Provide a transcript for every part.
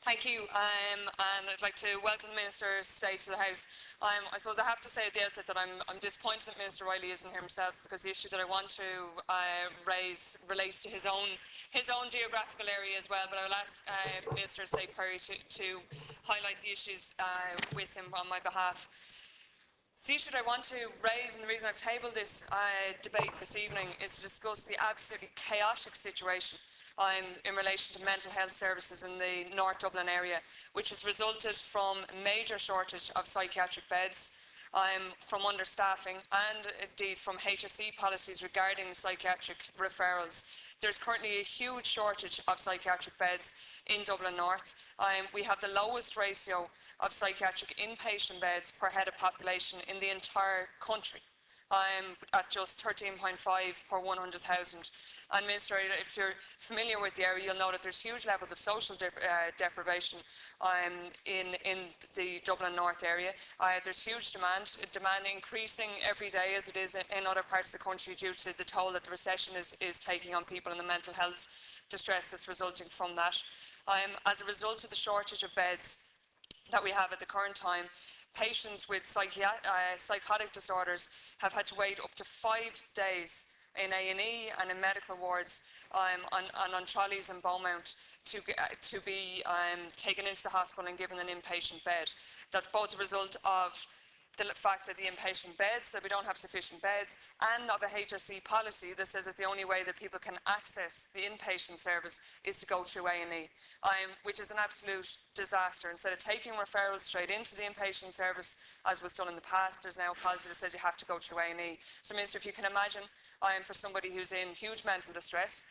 Thank you, and I'd like to welcome the Minister's stay to the House. I suppose I have to say at the outset that I'm disappointed that Minister Riley isn't here himself, because the issue that I want to raise relates to his own geographical area as well. But I will ask Minister State Perry to highlight the issues with him on my behalf. The issue that I want to raise, and the reason I've tabled this debate this evening, is to discuss the absolutely chaotic situation in relation to mental health services in the North Dublin area, which has resulted from a major shortage of psychiatric beds, from understaffing, and indeed from HSE policies regarding psychiatric referrals. There's currently a huge shortage of psychiatric beds in Dublin North. We have the lowest ratio of psychiatric inpatient beds per head of population in the entire country, at just 13.5 per 100,000. And Minister, if you're familiar with the area, you'll know that there's huge levels of social deprivation in the Dublin North area. There's huge demand increasing every day, as it is in other parts of the country, due to the toll that the recession is taking on people and the mental health distress that's resulting from that. As a result of the shortage of beds that we have at the current time, patients with psychotic disorders have had to wait up to 5 days in A&E and in medical wards on trolleys in Beaumont to be taken into the hospital and given an inpatient bed. That's both the result of the fact that the inpatient beds, that we don't have sufficient beds, and of a HSE policy that says that the only way that people can access the inpatient service is to go through A&E, which is an absolute disaster. Instead of taking referrals straight into the inpatient service, as was done in the past, there's now a policy that says you have to go through A&E. So, Minister, if you can imagine, for somebody who's in huge mental distress,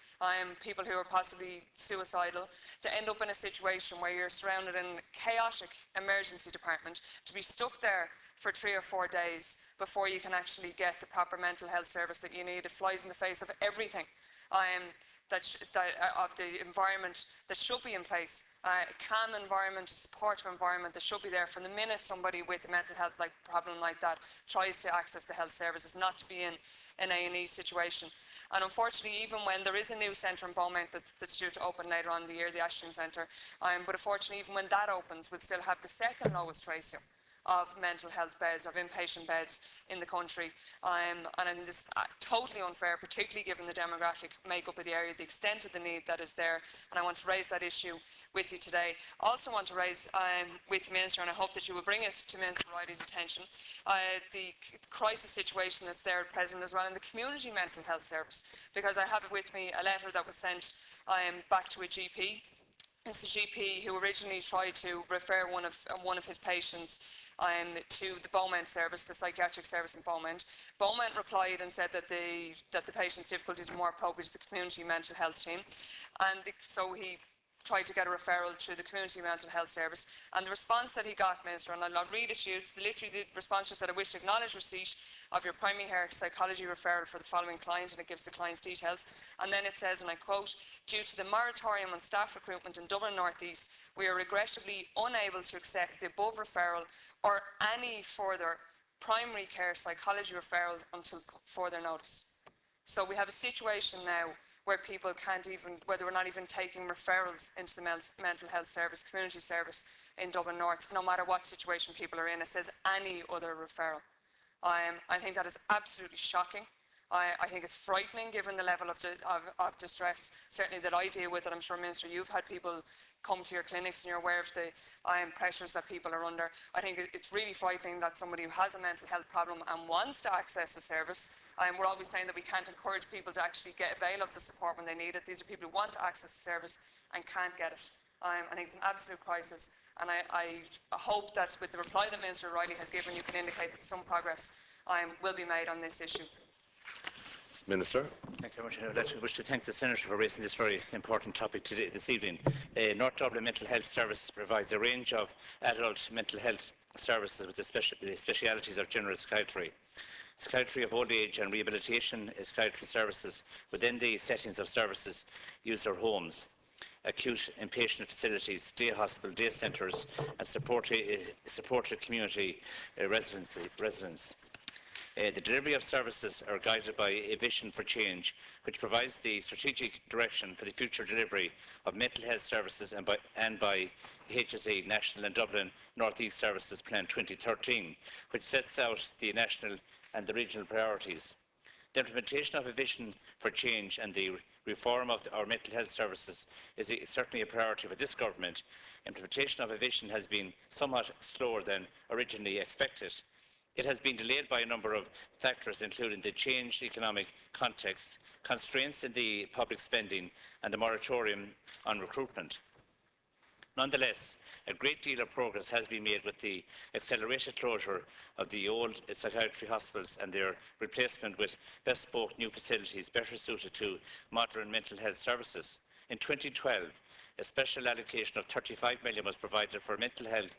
people who are possibly suicidal, to end up in a situation where you're surrounded in a chaotic emergency department, to be stuck there for 3 or 4 days before you can actually get the proper mental health service that you need. It flies in the face of everything of the environment that should be in place. A calm environment, a supportive environment that should be there from the minute somebody with a mental health problem like that tries to access the health services, not to be in an A&E situation. And unfortunately, even when there is a new centre in Beaumont that's due to open later on in the year, the Ashton Centre, but unfortunately even when that opens, we'll still have the second lowest ratio of mental health beds, of inpatient beds in the country. And I think this is totally unfair, particularly given the demographic makeup of the area, the extent of the need that is there. And I want to raise that issue with you today. I also want to raise with the Minister, and I hope that you will bring it to Minister Riley's attention, the crisis situation that's there at present as well in the community mental health service. Because I have with me a letter that was sent back to a GP. It's the GP who originally tried to refer one of his patients to the Beaumont service, the psychiatric service in Beaumont. Beaumont replied and said that the patient's difficulties were more appropriate to the community mental health team, and so he tried to get a referral through the community mental health service. And the response that he got, Minister, and I'll read it to you, it's literally the response just said, "I wish to acknowledge receipt of your primary care psychology referral for the following client," and it gives the client's details. And then it says, and I quote, "Due to the moratorium on staff recruitment in Dublin North East, we are regrettably unable to accept the above referral or any further primary care psychology referrals until further notice." So we have a situation now where people can't even, whether we're not even taking referrals into the mental health service, community service in Dublin North, no matter what situation people are in. It says any other referral. I think that is absolutely shocking. I think it's frightening given the level of distress, certainly that I deal with, and I'm sure, Minister, you've had people come to your clinics and you're aware of the pressures that people are under. I think it's really frightening that somebody who has a mental health problem and wants to access the service, we're always saying that we can't encourage people to actually avail of the support when they need it. These are people who want to access the service and can't get it. I think it's an absolute crisis, and I hope that with the reply that Minister Riley has given, you can indicate that some progress will be made on this issue. Minister. Thank you very much. I wish to thank the Senator for raising this very important topic this evening. North Dublin Mental Health Service provides a range of adult mental health services with the specialities of general psychiatry, psychiatry of old age and rehabilitation, psychiatry services within the settings of services used at homes, acute inpatient facilities, day hospital, day centres and supported community residents. The delivery of services are guided by a vision for change, which provides the strategic direction for the future delivery of mental health services and by the HSE National and Dublin North East Services Plan 2013, which sets out the national and the regional priorities. The implementation of a vision for change and the reform of our mental health services is certainly a priority for this government. Implementation of a vision has been somewhat slower than originally expected. It has been delayed by a number of factors, including the changed economic context, constraints in the public spending, and the moratorium on recruitment. Nonetheless, a great deal of progress has been made with the accelerated closure of the old psychiatric hospitals and their replacement with bespoke new facilities better suited to modern mental health services. In 2012, a special allocation of 35 million was provided for mental health,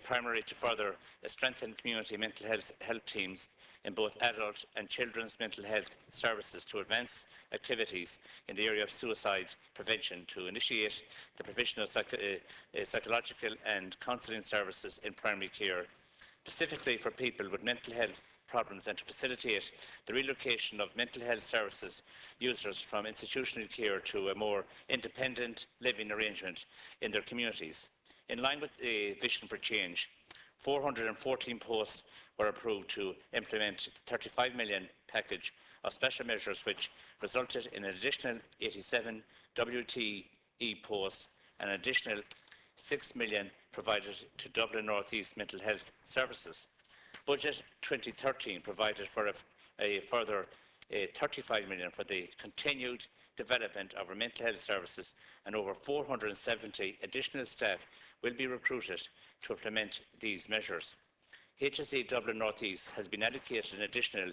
primarily to further strengthen community mental health teams in both adult and children's mental health services to advance activities in the area of suicide prevention, to initiate the provision of psychological and counselling services in primary care, specifically for people with mental health problems, and to facilitate the relocation of mental health services users from institutional care to a more independent living arrangement in their communities. In line with the vision for change, 414 posts were approved to implement the 35 million package of special measures, which resulted in an additional 87 WTE posts and an additional 6 million provided to Dublin North East Mental Health Services. Budget 2013 provided for a further 35 million for the continued development of our mental health services, and over 470 additional staff will be recruited to implement these measures. HSE Dublin North East has been allocated an additional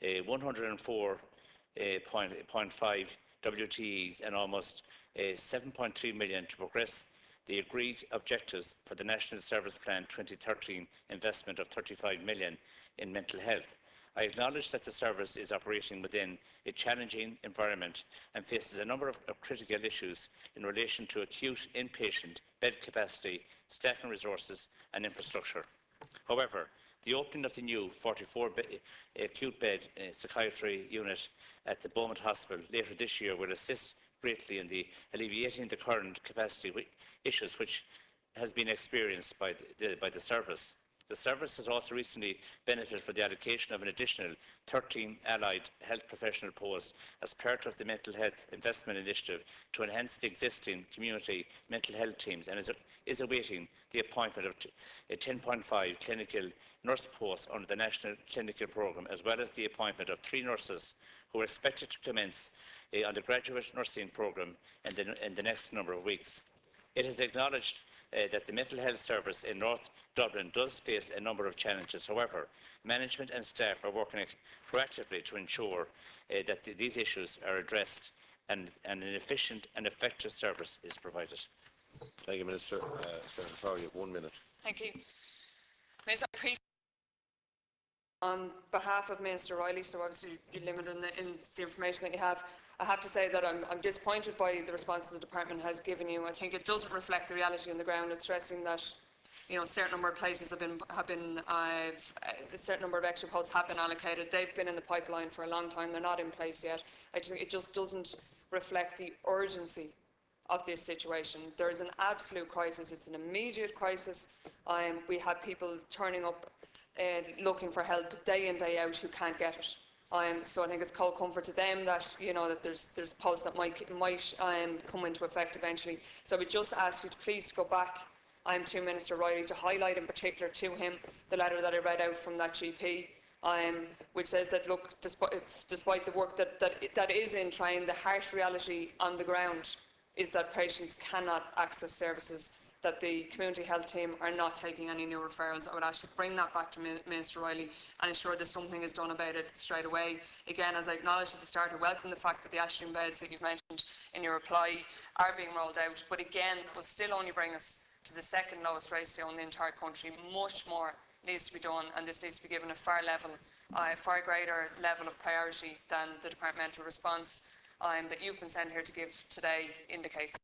104.5 WTEs and almost 7.3 million to progress the agreed objectives for the National Service Plan 2013 investment of 35 million in mental health. I acknowledge that the service is operating within a challenging environment and faces a number of critical issues in relation to acute inpatient bed capacity, staffing resources and infrastructure. However, the opening of the new 44 acute bed psychiatry unit at the Beaumont Hospital later this year will assist greatly in alleviating the current capacity issues which has been experienced by the service. The service has also recently benefited from the allocation of an additional 13 allied health professional posts as part of the Mental Health Investment Initiative to enhance the existing community mental health teams, and is awaiting the appointment of 10.5 clinical nurse posts under the National Clinical Programme, as well as the appointment of 3 nurses who are expected to commence on the graduate nursing programme in the next number of weeks. It is acknowledged that the mental health service in North Dublin does face a number of challenges. However, management and staff are working proactively to ensure that these issues are addressed and an efficient and effective service is provided. Thank you, Minister. Senator Farley, 1 minute. Thank you. Minister, on behalf of Minister Riley, so obviously you're limited in the information that you have, I have to say that I'm disappointed by the response the department has given you. I think it doesn't reflect the reality on the ground. It's stressing that, you know, a certain number of places a certain number of extra posts have been allocated. They've been in the pipeline for a long time. They're not in place yet. I just think it just doesn't reflect the urgency of this situation. There is an absolute crisis. It's an immediate crisis. We have people turning up looking for help day in, day out who can't get it. So I think it's cold comfort to them that, you know, that there's posts that might come into effect eventually. So I would just ask you to please go back to Minister Riley to highlight in particular to him the letter that I read out from that GP, which says that, look, despite the work that is in trying, the harsh reality on the ground is that patients cannot access services, that the community health team are not taking any new referrals. I would ask you to bring that back to Minister Riley and ensure that something is done about it straight away. Again, as I acknowledged at the start, I welcome the fact that the Ashling beds that you've mentioned in your reply are being rolled out, but again, will still only bring us to the second lowest ratio in the entire country. Much more needs to be done, and this needs to be given a far greater level of priority than the departmental response that you've been sent here to give today indicates.